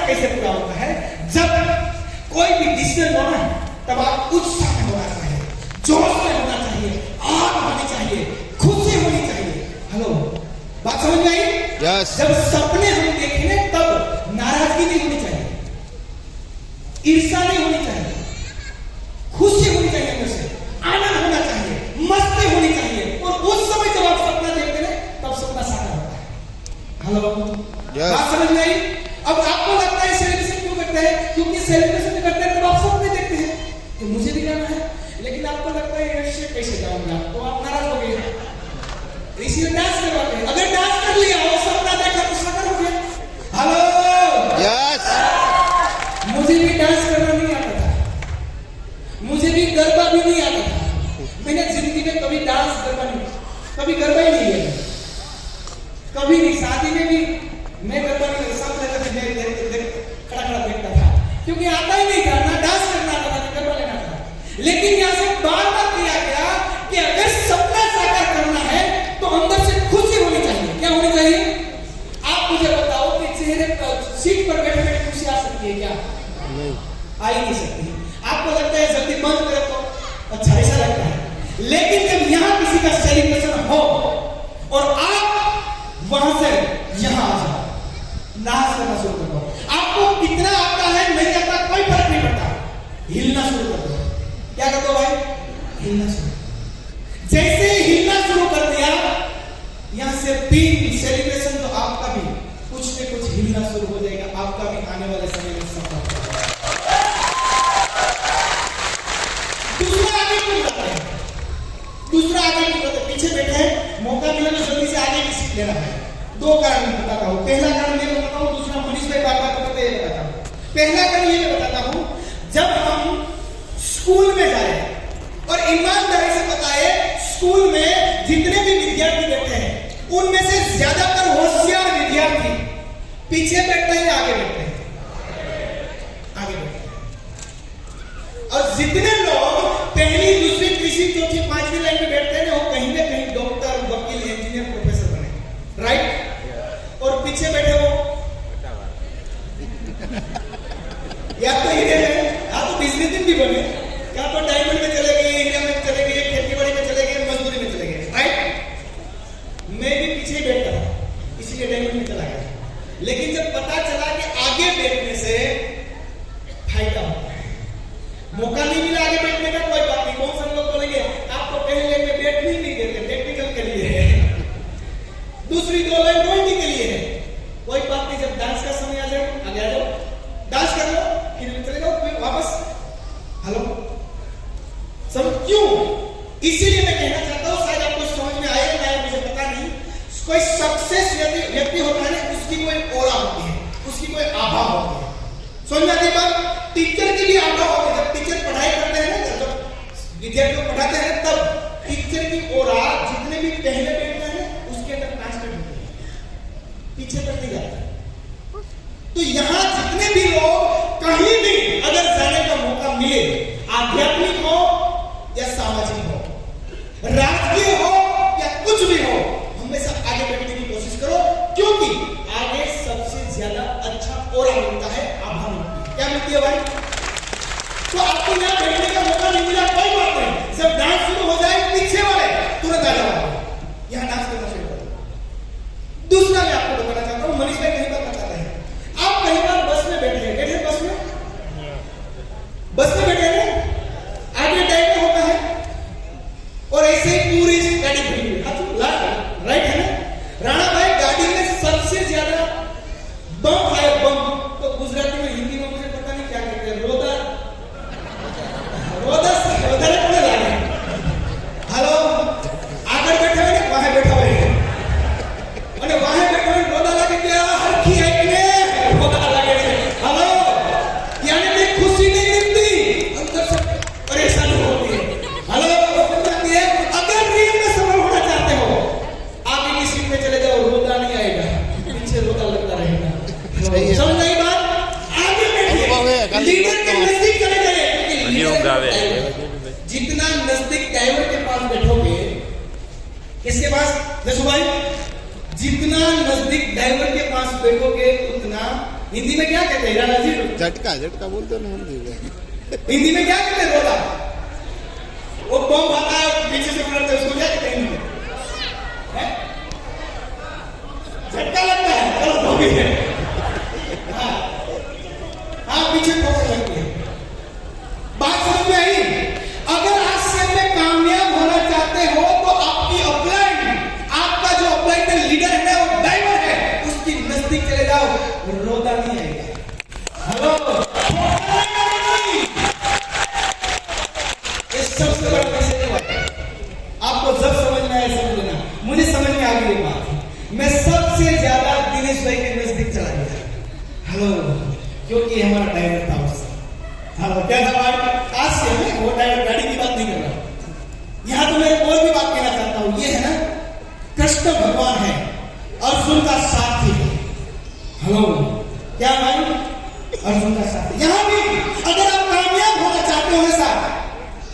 कैसे पूरा होता है? जब कोई भी डिसीजन होना है तब आप उत्साह में होना चाहिए, जोश में होना चाहिए, आग होनी चाहिए, खुशी होनी चाहिए। हेलो, बात समझ में आई? यस। जब सपने हम देखेंगे तब नाराजगी नहीं होनी चाहिए, ईर्ष्या नहीं होनी चाहिए, खुशी होनी चाहिए, अंदर से आनंद होना चाहिए, मस्ती होनी चाहिए। और उस समय जब आप सपना देखते हैं तब सपना साकार होता है। हेलो, बात समझ में आई? अब आपको लगता है सेलिब्रेशन क्यों करते हैं? क्योंकि सेलिब्रेशन करते हैं तब आप सपने देखते हैं कि मुझे भी जाना है, लेकिन आपको लगता है ऐसे कैसे जाऊंगा, तो आप नाराज हो गए, इसलिए डांस करवाते हैं। अगर डांस कर लिया और सपना देखा तो साकार हो गया। Hello, yes. मुझे भी डांस करना नहीं आता था, मुझे भी गरबा भी नहीं आता था। मैंने जिंदगी में कभी डांस गरबा नहीं, कभी गरबा ही नहीं किया, कभी नहीं। शादी में भी मैं गरबा नहीं, सब जगह पे खड़ा खड़ा देखता था, क्योंकि आता ही नहीं था, ना डांस करना आता था, गरबा लेना था। लेकिन यहाँ से बार बार किया गया कि अगर सपना साकार करना है तो अंदर से खुशी होनी चाहिए। क्या होनी चाहिए? आप मुझे बताओ कि चेहरे पर सीट पर बैठे बैठे खुशी आ सकती है क्या? आ ही नहीं सकती। आपको लगता है जल्दी बंद करो तो अच्छा, ऐसा लगता है। लेकिन जब यहाँ किसी का सेलिब्रेशन हो और आप वहां से यहां आ जाओ, नाच करना शुरू कर दो। आपको कितना आता है नहीं आता कोई फर्क नहीं पड़ता, हिलना शुरू कर दो। क्या कर दो भाई? हिलना शुरू। जैसे हिलना शुरू कर दिया, यहां से भी सेलिब्रेशन तो आपका भी कुछ न कुछ हिलना शुरू हो जाएगा, आपका भी आने वाले समय में सफल होगा। दूसरा आगे क्यों जाता है? दूसरा आगे क्यों जाता है? पीछे बैठे हैं, मौका मिला तो जल्दी से आगे की सीट लेना है। दो कारण बताता हूं। पहला कारण ये बताता हूं, दूसरा मनीष भाई बार बार बताते ये बताता हूं। पहला कारण ये बताता हूं, जब हम स्कूल में जाए और ईमानदारी से बताए, स्कूल में जितने भी विद्यार्थी बैठे हैं उनमें से ज्यादातर होशियार विद्यार्थी पीछे बैठते हैं, आगे बैठते हैं? आगे बैठते हैं। और जितने लोग पहली, दूसरी, तीसरी, चौथी, पांचवी लाइन में बैठते हैं वो कहीं ना कहीं डॉक्टर, वकील, इंजीनियर, प्रोफेसर बने, राइट? और पीछे बैठे वो या तो हीरे में, या तो बिजनेसमैन भी बने, या तो डायमंड में चले गए, हीरा में चले गए, खेतीबाड़ी में चले गए, मजदूरी में चले गए, राइट? मैं भी पीछे बैठा था, इसलिए डायमंड में चला गया। लेकिन जब पता चला कि आगे बैठने से फायदा होता है, मौका नहीं मिला आगे बैठने का, कोई बात नहीं। कौन सा लोग बोलेंगे आपको पहले लाइन में बैठने ही नहीं देते, टेक्निकल के लिए है, दूसरी दो लाइन पॉइंटिंग के लिए है, कोई बात नहीं। जब डांस का समय आ जाए, आगे आ जाओ, डांस कर लो, फिर चले जाओ, फिर वापस। हेलो, सब क्यों? इसीलिए मैं कहना चाहता हूं, शायद आपको समझ में आए ना आए मुझे पता नहीं, कोई सक्सेस व्यक्ति होता है, उसकी कोई ऑरा होती है, उसकी कोई आभा होती है। समझ में आती बात? टीचर की भी आभा होती है। जब टीचर पढ़ाई करते हैं ना, जब विद्यार्थियों को पढ़ाते हैं, तब टीचर की ऑरा जितने भी पहले बैठते हैं उसके अंदर ट्रांसफर होती है, पीछे तक नहीं जाता। तो यहां जितने भी लोग कहीं भी अगर जाने का मौका मिले, आध्यात्मिक हो या सामाजिक हो, राजकीय हो या कुछ भी हो, हमेशा आगे बढ़ने की कोशिश करो, क्योंकि आगे सबसे ज्यादा अच्छा ऑरा मिलता है, आभा मिलती है। क्या मिलती है भाई? तो आपको यहां बैठने का मौका नहीं मिला, कोई बात नहीं। जब डांस शुरू हो जाए, पीछे वाले तुरंत आ जाओ, यहां डांस करना शुरू करो। दूसरा मैं आपको बताना चाहता हूं, मनीष भाई कहीं बार बताते हैं, आप कहीं बार बस में बैठे हैं, बस में बैठे हैं, आगे टाइम होता है और ऐसे ही पूरी गाड़ी भरी हुई, राइट है ना? राणा भाई गाड़ी में सबसे ज्यादा बम फायर, बम तो गुजराती में, हिंदी में मुझे पता नहीं क्या कहते हैं, रोदा हेलो, आगे बैठे हुए, वहां बैठा हुए, वहां बैठे हुए, रोदा लगे क्या हरखी है कि नहीं, रोदा लगे। हेलो, यानी कि खुशी नहीं मिलती, अंदर से परेशानी होती है। हेलो, अगर रियल में सफल होना चाहते हो, आगे की सीट में चले जाओ, रोदा नहीं आएगा, पीछे रोदा लगता रहेगा। समझ नहीं बात? आगे बैठिए, लीडर के नजदीक चले जाइए, जितना नजदीक ड्राइवर के पास बैठोगे, किसके पास? जसू भाई, जितना नजदीक ड्राइवर के पास बैठोगे उतना हिंदी में क्या कहते हैं हीरा जी? झटका झटका बोलते ना हम। हिंदी में क्या कहते हैं रोला? वो बम आता है पीछे से उड़ते हैं, उसको क्या कहते हैं हिंदी में? झटका लगता है, चलो वो भी है। हाँ पीछे ठोकर लगती है। बात समझ में आई? अगर हास्य में कामयाब होना चाहते हो तो आपकी अपलाइन, आपका जो अपलाइन में लीडर है वो ड्राइवर है, उसकी नजदीक चले जाओ, रोता नहीं आएगा। हेलो, ये सबसे बड़ा मैसेज है। आपको जब समझ में आए समझ लेना, मुझे समझ में आ गई ये बात। मैं सबसे ज्यादा दिनेश भाई के नजदीक चला गया। हेलो, क्योंकि हमारा ड्राइवर था उससे। हेलो, क्या था भाई? आज से मैं वो ड्राइवर गाड़ी की बात नहीं कर रहा। यहां तो मैं और भी बात कहना चाहता हूं। ये है ना, कृष्ण भगवान है, अर्जुन का साथी है। हेलो, क्या भाई? अर्जुन का साथी। यहां भी अगर आप कामयाब होना चाहते हो ऐसा,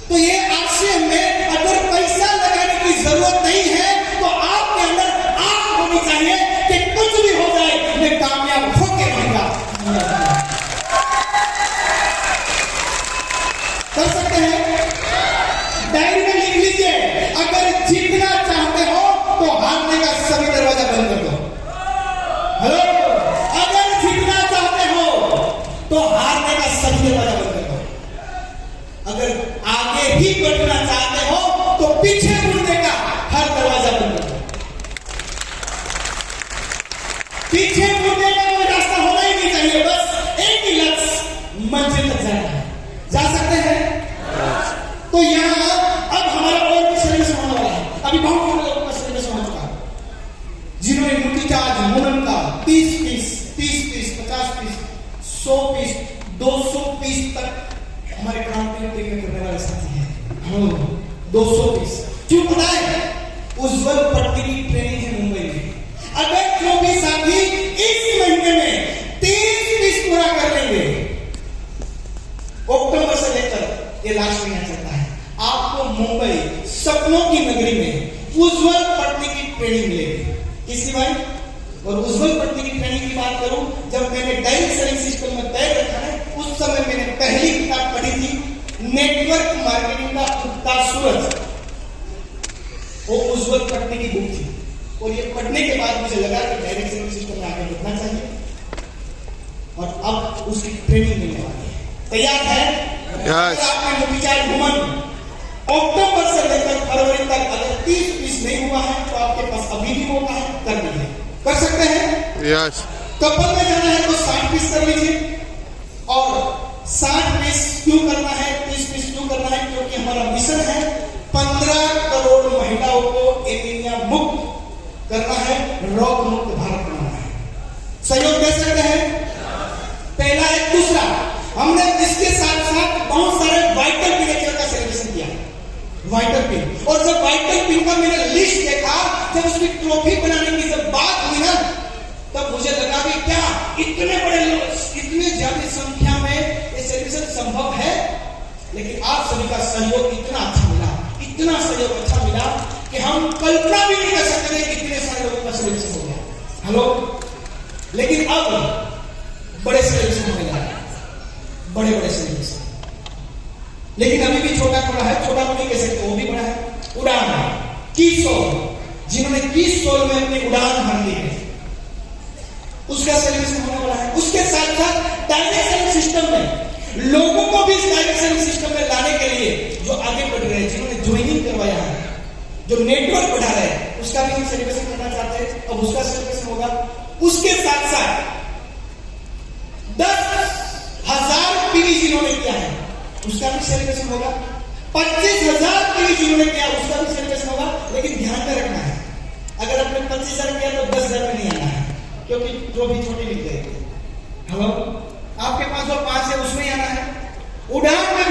तो ये आशय में अगर पैसा लगाने की जरूरत नहीं है, तो आपके अंदर आग होनी चाहिए कि कुछ भी हो जाए मैं कामयाब होके रहूंगा। कर सकते हैं? डायरी में लिख लीजिए, अगर जीतना चाहते हो तो हारने का सभी दरवाजा बंद कर दो। हेलो, अगर जीतना चाहते हो तो हारने का सभी दरवाजा बंद कर दो। अगर आगे ही बढ़ना चाहते हो तो पीछे मुड़ने का हर दरवाजा बंद कर दो। पीछे मुड़ने का कोई रास्ता होना ही नहीं चाहिए, बस एक ही लक्ष्य, मंजिल तक जाना है। जा सकते हैं? तो यहां अब हमारा और भी सर्विस होने वाला है। अभी बहुत सारे लोगों का सर्विस हो चुका है, जिन्होंने ड्यूटी चार्ज मूवमेंट का 30 पीस, 50 पीस, 100 पीस, 200 पीस तक हमारे क्रांति टीम में करने वाले साथी हैं। 200 पीस क्यों पता है? उज्जवल पट्टी की ट्रेनिंग है मुंबई में। अगर जो भी साथी इस महीने में 30 पीस पूरा कर लेंगे, अक्टूबर से लेकर ये लास्ट महीना चलता है, आपको मुंबई सपनों की नगरी में उज्जवल पट्टी की ट्रेनिंग मिलेगी। किसी भाई? और उज्जवल पट्टी की ट्रेनिंग की बात करूं, जब मैंने डायरेक्ट सेलिंग सिस्टम में पैर रखा है, उस समय मैंने पहली किताब पढ़ी थी नेटवर्क मार्केटिंग का उगता सूरज। वो उज्जवल पट्टी की बुक थी, और ये पढ़ने के बाद मुझे लगा कि डायरेक्ट सेलिंग सिस्टम में आगे बढ़ना चाहिए, और अब उसकी ट्रेनिंग मिलने वाली है। तैयार है? आपने विचार घुमन अक्टूबर से लेकर फरवरी तक अगर 30 पीस नहीं हुआ है तो आपके पास अभी भी मौका है, कर लीजिए। कर सकते हैं? यस। कपल में जाना है तो 60 पीस कर लीजिए। और 60 पीस क्यों करना है, 30 पीस क्यों करना है? क्योंकि हमारा मिशन है 15 करोड़ महिलाओं को एनीमिया मुक्त करना है, रोग मुक्त भारत बनाना है। सहयोग दे सकते हैं? पहला है। दूसरा, हमने इसके साथ साथ बहुत सारे वाइटल पिन का सेलिब्रेशन किया। वाइटल पिन, और जब वाइटल पिन का मैंने लिस्ट देखा, जब उसकी ट्रॉफी बनाने की जब बात हुई ना, तब मुझे लगा कि क्या इतने बड़े लोग, इतने ज्यादा संख्या में ये सेलिब्रेशन संभव है। लेकिन आप सभी का सहयोग इतना अच्छा मिला, इतना सहयोग अच्छा मिला कि हम कल्पना भी नहीं कर सकते थे कि इतने सारे लोगों का सेलिब्रेशन हो गया। हेलो, लेकिन अब बड़े सेलिब्रेशन होने लगे, बड़े बड़े सेलिब्रेशन। लेकिन अभी भी छोटा थोड़ा है, छोटा तो नहीं कह सकते, वो भी बड़ा है। उड़ान किसोल, जिन्होंने किसोल में अपनी उड़ान भर ली है, उसका सेलिब्रेशन होने वाला है। उसके साथ साथ डायरेक्ट सिस्टम में लोगों को भी इस डायरेक्ट सिस्टम में लाने के लिए जो आगे बढ़ रहे हैं, जिन्होंने ज्वाइनिंग करवाया है, जो नेटवर्क बढ़ा रहे हैं, उसका भी हम सेलिब्रेशन करना चाहते हैं। अब उसका सेलिब्रेशन होगा। उसके साथ साथ 10,000 पीवी जिन्होंने किया है, उसका भी सेलिब्रेशन होगा। 25,000 पीवी जिन्होंने किया, उसका भी सेलिब्रेशन होगा। लेकिन ध्यान में रखना है, अगर आपने 25,000 किया तो 10,000 में नहीं आना है, क्योंकि ट्रॉफी छोटी मिल जाएगी। हेलो, आपके पास जो 5 है उसमें आना है। उड़ान में भी